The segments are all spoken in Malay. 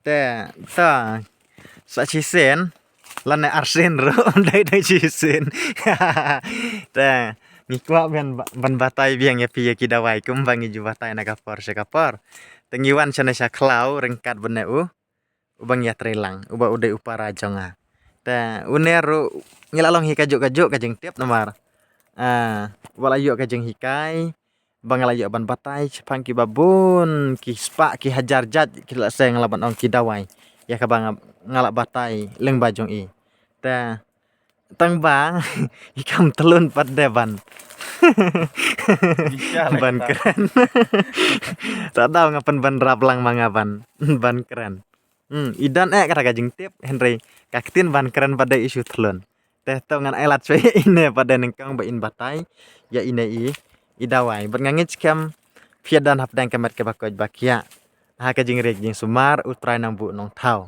แต่sa chisen lan arsen ro dai chisen te ngikwa ban batai biang ya piye kidawai kum bangi ju batai na kapor tengiwan chana sha klau rengkat beneu ubang ya trelang uba ude upara jonga te uneru ngilalong hikajuk kajeng tiap nomar wala yu kajeng hikai bangal ayo ban batai chpang ki babun ki spa ki hajar jat ki la seng laban ong ki dawai ya ka bang ngalak batai leng bajong i te tang bang ikam telun pat deban ban keren tak tahu ngapan ban rablang mangaban ban keren idan kata kajing tip Henry kaktin ban keren pada isu telun teh tau ngan elat coy ini pada nengkang bain batai ya ini idawai bernangit kam fiadan hapdang kamet ke bakoj bakia ha kajing rek jing sumar utrai nang bu nong tau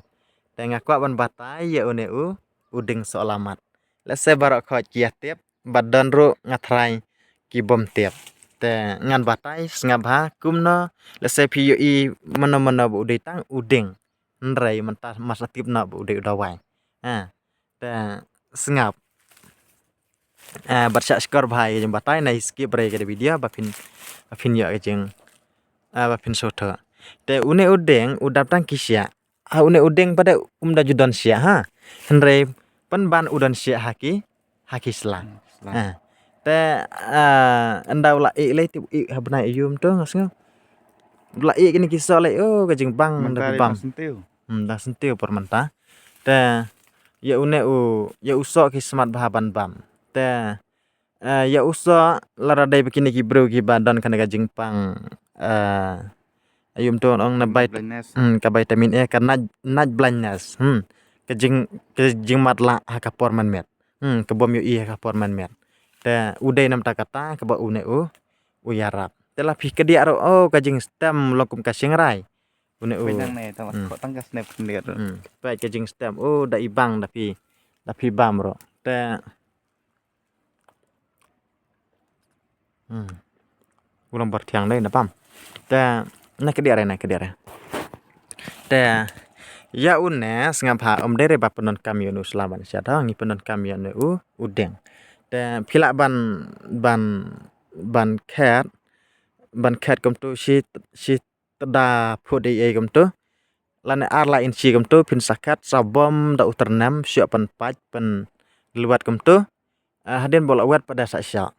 tengah kwa ban batai ya uneu uding seolamat lese barok khoj kia tiap badan ru ngatrai ki bom tiap te ngan batai sngap ha kumno lese piu i mana bu udai tang uding nrai mentah masa tip na bu udai udawai te sngap barsha skor bhai jeng batai na skip bre ke video bapin ya jeng bapin soto te une udeng udap tang kisya une udeng pada umda judan sia ha henre pan ban udan sia haki selang te anda ula le tip habna yum to ngasnga ula kini kisah le kajeng bang menda bam dah sentiu por mentah te ya une ya usok ki smart bahaban bam te ya usok laradai begini ki bro ki badan kana kajeng pang ayum to ong na bait ka vitamin E karena naj blindness kejing matla hakapor man met kebom yu i hakapor man met te udai nam takata keba une uyarap telah pi kedia ro kajing stem lokum kasingrai une nang ne tamas ko tang snap ndir baik kajing stem da ibang tapi bam ro te ulang bertiang dai na pam te na kedia te ya une sngap ha om dere ba penon kamion uslaban syada ngi penon kamion udeng te phila ban khat kom tu si tada phodi e kom tu lane arla in si kom tu pin sakat sabom da uternam syo pan paj pen luat kom tu hadin bola wat pada sya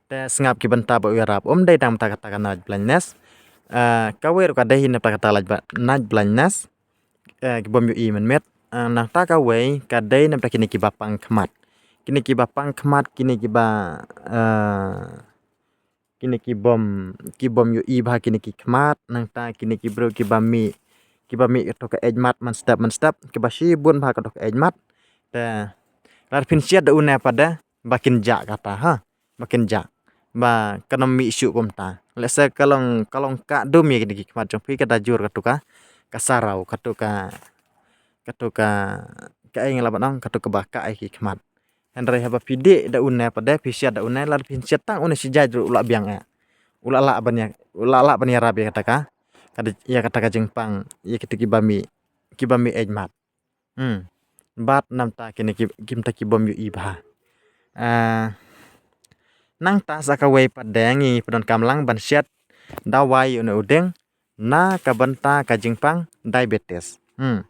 te sngap ki benta ba yarap om dai dam ta kata naj blindness kawer ka dai hin ta kata laj naj blindness ki bom yu i men met nang ta ka wei ka dai nam ta kini ki bapang khmat kini ki ba kini ki bom yu i ba kini ki khmat nang ta kini ki bro ki bami to ka ejmat man step ki ba si bun ba ka to ka ejmat te lar pin sia da une pada bakin ja kata ha bakin ja ba kanami isu pomta lese kalong ka dum ye kini ki khmat jong pi ka dajur ka to ka kasarau ka eng laban ka to ka ba ka ki khmat Henry haba pide da une pada pisia da une lar pin tang une si jajru ula biang ula la ban ya rabi kata ka kada ya kata ka jengpang ya kitiki bami ejmat bat nam ta kini kim ta ki bom yu ibha nang ta saka wei padengi pedon kamlang ban siat dawai une udeng na ka banta ka jengpang diabetes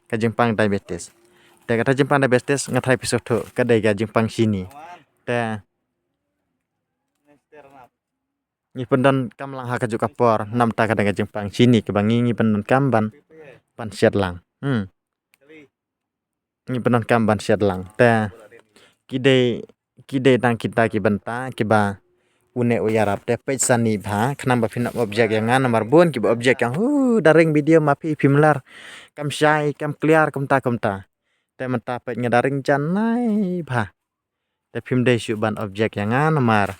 ka jengpang diabetes te kata jengpang diabetes ngathai episode kadai ga jengpang sini te ni pendon kamlang ha kajuk kapor nam ta kadang ka jengpang sini ke bangi ni pendon kamban pan siat lang ni pendon kamban siat lang te kide tang kita ki benta ki ba une uyarap te page sani bha khnam ba phin objek yang nomor bun ki objek yang daring video mapi pimlar kam syai kam clear kam ta te menta page ngadaring janai bha te phim dei su ban objek yang nomor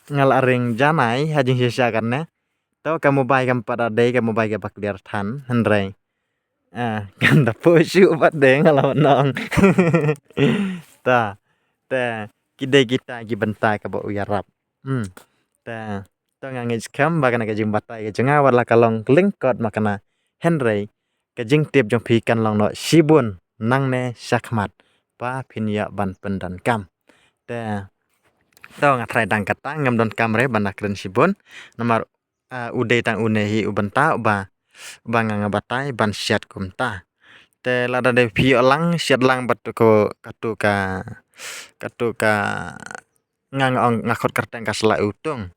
ngalaring janai hajing sisa karena to kamu bai kam pada dei kamu bai ka clear than handrai kan da posu bat de ngalawan nong ta te kide kita gi bentai ka bo uyarap te to ngangis kam bagana ka jumbatai ka jenga warla kalong link code makana Henry kajing tip jong pi kan long no shibun nang ne shakmat pa phinya ban pendan kam te to ngatrai dang kata ngam don kam re banakren shibun nomor ude tang unehi ubenta ba banga batai ban syat kumta te lada de pi lang syat lang batu ko katu ka ngang ong ngakot kerteng kasla utung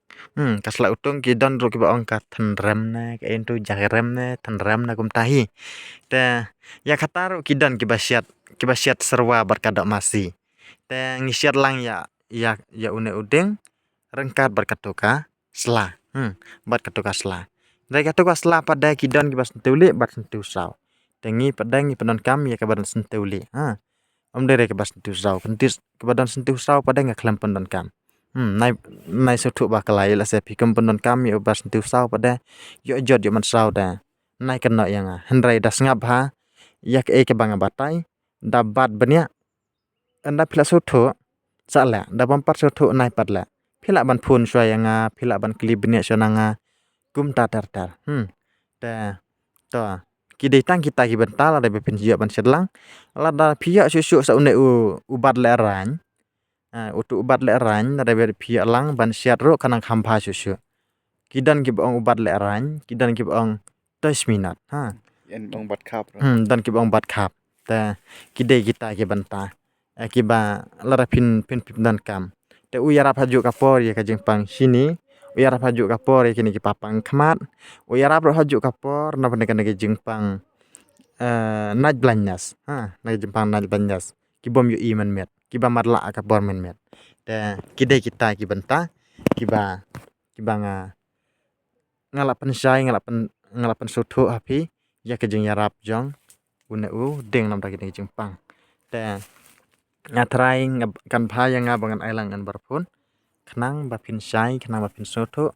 kasla utung ki don ro ki ba ong ka thenrem ne ka entu jagrem ne thenrem na kum tahi te ya kataru ki don ki ba syat serwa berkadok masi te ngisyat lang ya une udeng rengkat berkatuka sela berkatuka sela dari katuka sela pada ki don ki ba sentuli bat sentu sau tengi padang penon kam ya ka badan sentuli om dere ke bas sentuh sau kentis ke badan sentuh sau pada nggak kelam pendon kam nai sutuk bah kelai la se pikem pendon kam ya bas sentuh sau pada yo jod yo man sau da nai kena yang hendrai das ngap ha ya ke banga batai dabat benya anda pila sutuk sala da bampar sutuk nai padla pila ban phun shwa yang pila ban klib benya shonanga kum tar da to kidai tang kita ki bental ada bepin jia ban sedlang lada pia susu sa une ubat le ran utu ubat le ran ada be pia lang ban siat ro kanang khampa susu kidan ki bong ubat le ran kidan ki bong 10 minat Yan bang bat kap ro. dan ki bong bat khap ta kidai kita ki benta ki ba lara pin dan kam te uyara phaju kapor ya ka jengpang sini uyara phaju kapor ya kini ki papang khmat uyara ro haju kapor na bane kan ki jengpang naj blanyas naj jempang naj blanyas ki bom yu iman met ki ba marla ka bor men met te kidai kita ki benta ki ba nga ngalapan syai ngalapan sutu api ya ke jeng yarap jong une deng nam ta ki jempang te ngatrai kan pha yang bangan ailang an barpun khnang ba pin syai khnang ba pin sutu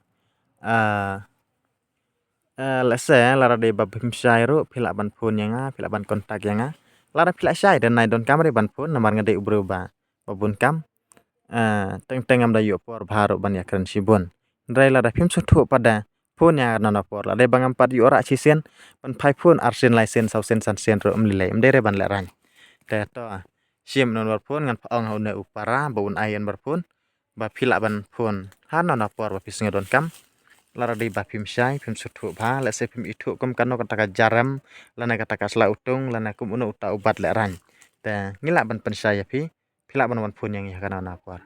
lese lara de ba bim syai ro phila ban phone yang phila ban kontak yang lara phila syai dan nai don kamre ban phone namar ngade ubro ba babun kam teng am da yu por bharo ban yakran sibun drai lara phim sutu pada phone yang nana por lara bangam pad yu ora chisen ban phai phone arsen license sausen san sen ro umlilai umdere ban leran te to sim non bar phone ngan ong haune upara bun ayen bar phone ba phila ban phone nana por ba pisnge don kam lara di ba phim syai phim sutu ba la se phim itu kum kano kata jaram lana kata kasla utung lana kum uno uta ubat le ran te ngila ban pen syai phi phila ban wan phun yang ya kana na par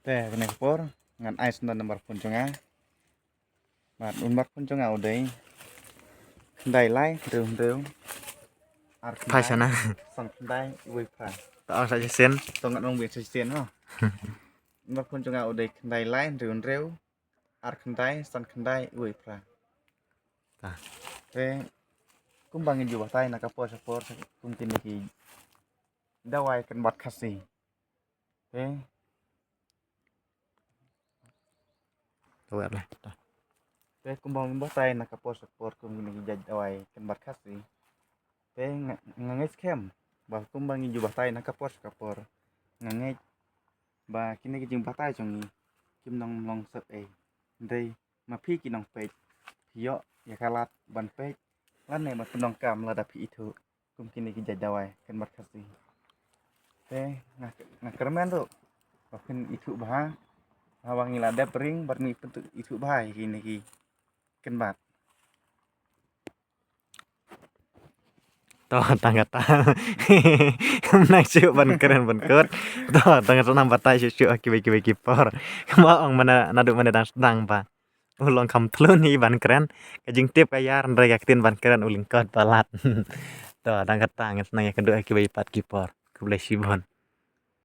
Te kene por ngan ais non nomor pun jonga. Bat unbar pun jonga udai. Dai lai reum. phai sana Sang dai ui pha. ta sa sen Tong ngat nong bian sisen ho. Unbar pun jonga udai dai lai reum reu. Ar khandai san khandai ui pha. Te kum bangin ju batai na kapor sapor kum kini ki dawai kan bat khasi. Te to lah te kumbang batai na kapor sapor kum kini ki dawai kan bat khasi. Te ngangis kem ba kumbang ju batai na kapor ngangis ba kini ki jing batai jongi kim nong long sep dei ma phi ki nong pe yo ya kalat ban pe lan ne ma nong kam la da phi itu kum kini ki dawai kan bat khasi. Te ngakermen tu bakin itu bah hawangi lada pering barmi bentuk itu bah kini ki kan bat to tangga ta nang cu ban keren ban kot to tangga senang batai cu aki por ma ong mana nadu mana dang pa ulong kam tlun hi ban keren kajing tip kayar ndre yaktin ban keren uling kot balat to tangga tang nang ya kedua aki pat kipor kuble sibon